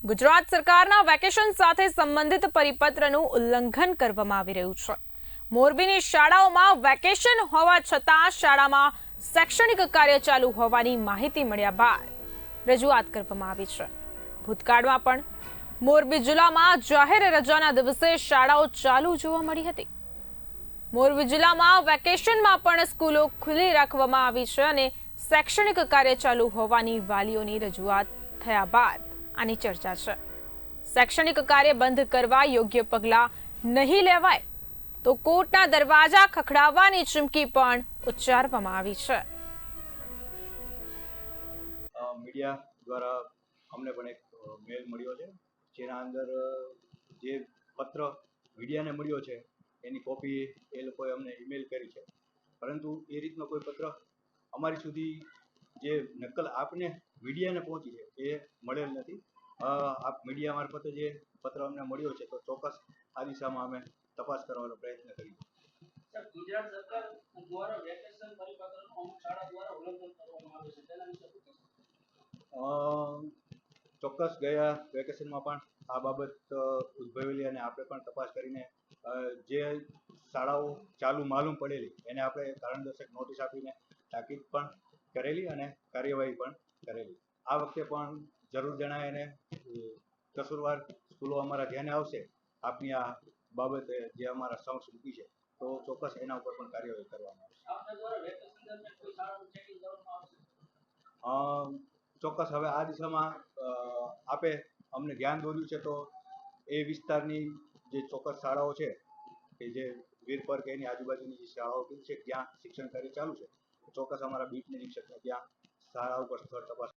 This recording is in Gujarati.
ગુજરાત સરકારના વેકેશન સાથે સંબંધિત પરિપત્રનું ઉલ્લંઘન કરવામાં આવી રહ્યું છે। મોરબીની શાળાઓમાં વેકેશન હોવા છતાં શાળામાં શૈક્ષણિક કાર્ય ચાલુ હોવાની માહિતી મળ્યા બાદ રજૂઆત કરવામાં આવી છે। ભૂતકાળમાં પણ મોરબી જિલ્લામાં જાહેર રજાના દિવસે શાળાઓ ચાલુ જોવા મળી હતી। મોરબી જિલ્લામાં વેકેશનમાં પણ સ્કૂલો ખુલ્લી રાખવામાં આવી છે અને શૈક્ષણિક કાર્ય ચાલુ હોવાની વાલીઓની રજૂઆત થયા બાદ આની ચર્ચા છે। શૈક્ષણિક કાર્ય બંધ કરવા યોગ્ય પગલાં નહીં લેવાય તો કોર્ટના દરવાજા ખખડાવવાની ચીમકી પણ ઉચ્ચારવામાં આવી છે। મીડિયા દ્વારા અમને પણ એક મેલ મળ્યો છે, જેના અંદર જે પત્ર મીડિયાને મળ્યો છે એની કોપી એ લોકોએ અમને ઈમેલ કરી છે, પરંતુ એ રીતનો કોઈ પત્ર અમારી સુધી જે નકલ આપને મીડિયાને પહોંચી છે એ મળેલ નથી। આપ મીડિયા મારફતે જે પત્ર અમને મળ્યો છે તો ચોક્કસ આ દિશામાં અમે તપાસ કરવાનો પ્રયત્ન કરીએ। ગુજરાત સરકાર દ્વારા વેકેશન પરિપત્રનું અમુક શાળા દ્વારા ઉલ્લંઘન કરવામાં આવે છે, તેના વિશે શું કહેશો? ચોક્કસ ગયા વેકેશનમાં પણ આ બાબત ઉદ્ભવેલી અને આપણે પણ તપાસ કરીને જે શાળાઓ ચાલુ માલુમ પડેલી એને આપણે કારણદર્શક નોટિસ આપીને તાકીદ પણ કરેલી અને કાર્યવાહી પણ કરેલી। આ વખતે પણ જરૂર જણાય એને કસૂરવાર સ્કૂલો અમારા ધ્યાને આવશે આપની આ બાબતે જે અમારા સમક્ષ મૂકી છે તો ચોક્કસ એના ઉપર પણ કાર્યવાહી કરવામાં આવશે। આપના દ્વારા વેકેશન દરમિયાન કોઈ શાળાનું ચેકિંગ કરવામાં આવશે? ચોક્કસ હવે આ દિશામાં આપે અમને ધ્યાન દોર્યું છે તો એ વિસ્તારની જે ચોક્કસ શાળાઓ છે કે જે વીરપર કે એની આજુબાજુની જે શાળાઓ છે જ્યાં શિક્ષણ કાર્ય ચાલુ છે ચોક્કસ અમારા બીટ નિરીક્ષકને ત્યાં શાળા ઉપર સ્થળ તપાસ